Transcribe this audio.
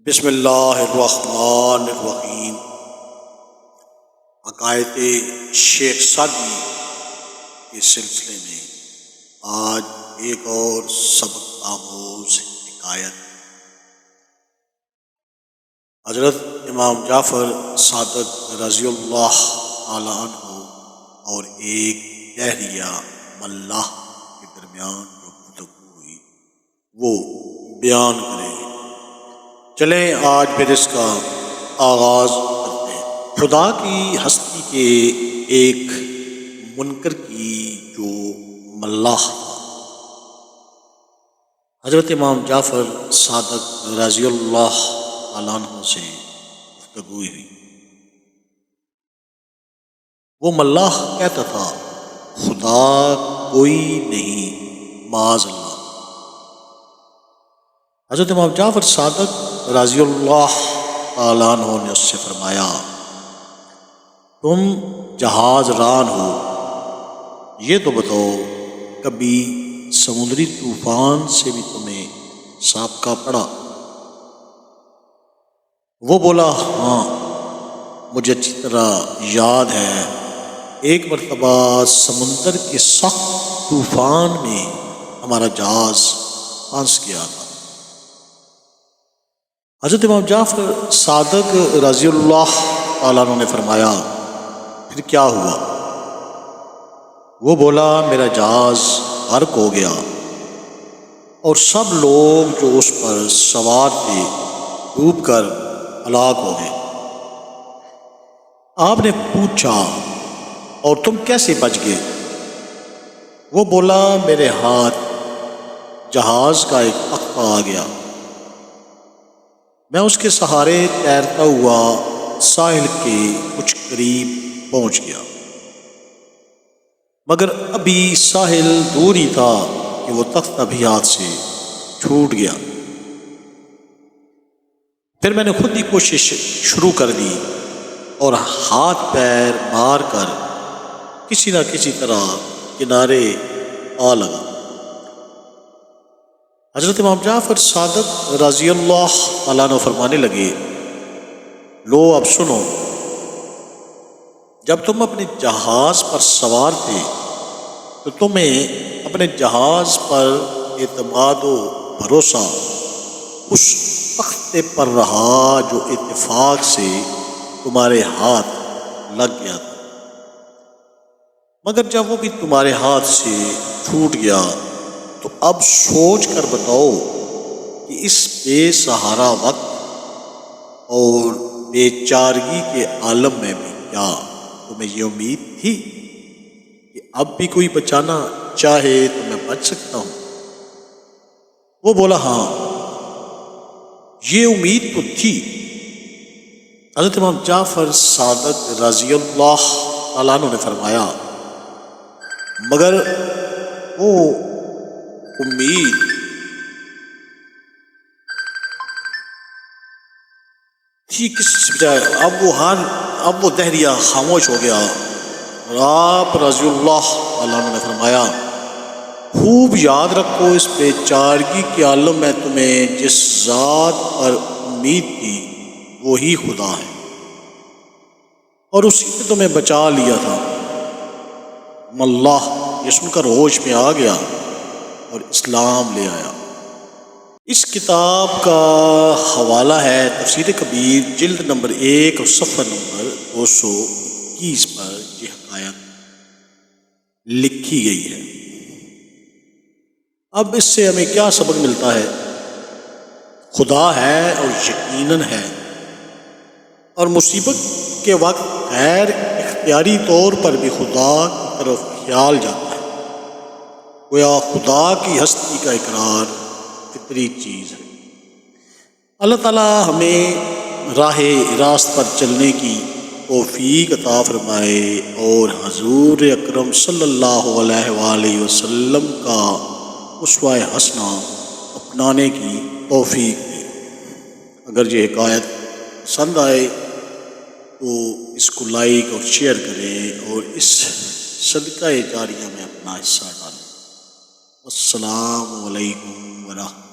بسم اللہ الرحمن الرحیم۔ عقائد شیخ سعدی کے سلسلے میں آج ایک اور سبق آموز حکایت۔ حضرت امام جعفر صادق رضی اللہ تعالیٰ عنہ اور ایک دہریہ ملاح کے درمیان جو گفتگو ہوئی وہ بیان کریں۔ چلیں آج پھر اس کا آغاز کرتے ہیں۔ خدا کی ہستی کے ایک منکر کی جو ملاح تھا، حضرت امام جعفر صادق رضی اللہ تعالیٰ عنہ سے گفتگو ہوئی۔ وہ ملاح کہتا تھا خدا کوئی نہیں معاذ اللہ۔ حضرت امام جعفر صادق رضی اللہ تعالیٰ عنہ نے اس سے فرمایا، تم جہاز ران ہو، یہ تو بتاؤ کبھی سمندری طوفان سے بھی تمہیں سابقہ پڑا؟ وہ بولا، ہاں مجھے اچھی طرح یاد ہے، ایک مرتبہ سمندر کے سخت طوفان میں ہمارا جہاز پھنس گیا تھا۔ حضرت امام جعفر صادق رضی اللہ تعالیٰ عنہ نے فرمایا، پھر کیا ہوا؟ وہ بولا، میرا جہاز غرق ہو گیا اور سب لوگ جو اس پر سوار تھے ڈوب کر ہلاک ہو گئے۔ آپ نے پوچھا، اور تم کیسے بچ گئے؟ وہ بولا، میرے ہاتھ جہاز کا ایک تختہ آ گیا، میں اس کے سہارے تیرتا ہوا ساحل کے کچھ قریب پہنچ گیا، مگر ابھی ساحل دور ہی تھا کہ وہ تختہ بھی ہاتھ سے چھوٹ گیا۔ پھر میں نے خود ہی کوشش شروع کر دی اور ہاتھ پیر مار کر کسی نہ کسی طرح کنارے آ لگا۔ حضرت امام جعفر صادق رضی اللہ تعالیٰ عنہ فرمانے لگے، لو اب سنو، جب تم اپنے جہاز پر سوار تھے تو تمہیں اپنے جہاز پر اعتماد و بھروسہ اس تختے پر رہا جو اتفاق سے تمہارے ہاتھ لگ گیا تھا، مگر جب وہ بھی تمہارے ہاتھ سے چھوٹ گیا تو اب سوچ کر بتاؤ کہ اس بے سہارا وقت اور بے چارگی کے عالم میں بھی کیا تمہیں یہ امید تھی کہ اب بھی کوئی بچانا چاہے تو میں بچ سکتا ہوں؟ وہ بولا، ہاں یہ امید تو تھی۔ حضرت امام جعفر صادق رضی اللہ تعالیٰ عنہ نے فرمایا، مگر وہ امید تھی کس بجائے؟ اب وہ دہریہ خاموش ہو گیا اور آپ رضی اللہ تعالیٰ عنہ نے فرمایا، خوب یاد رکھو اس بے چارگی کے عالم میں تمہیں جس ذات پر امید تھی وہی خدا ہے، اور اسی نے تمہیں بچا لیا تھا۔ اللہ یہ سن کر ہوش میں آ گیا اور اسلام لے آیا۔ اس کتاب کا حوالہ ہے تفسیر کبیر جلد نمبر 1 اور صفحہ نمبر 221 پر یہ حکایت لکھی گئی ہے۔ اب اس سے ہمیں کیا سبق ملتا ہے؟ خدا ہے اور یقیناً ہے، اور مصیبت کے وقت غیر اختیاری طور پر بھی خدا کی طرف خیال جاتا ہے، گویا خدا کی ہستی کا اقرار فطری چیز ہے۔ اللہ تعالیٰ ہمیں راہ راست پر چلنے کی توفیق عطا فرمائے اور حضور اکرم صلی اللہ علیہ وآلہ وسلم کا اسوہ حسنہ اپنانے کی توفیق دے۔ اگر یہ حکایت پسند آئے تو اس کو لائک اور شیئر کریں اور اس صدقہ جاریہ میں اپنا حصہ ڈالیں۔ السلام علیکم ورحمۃ اللہ۔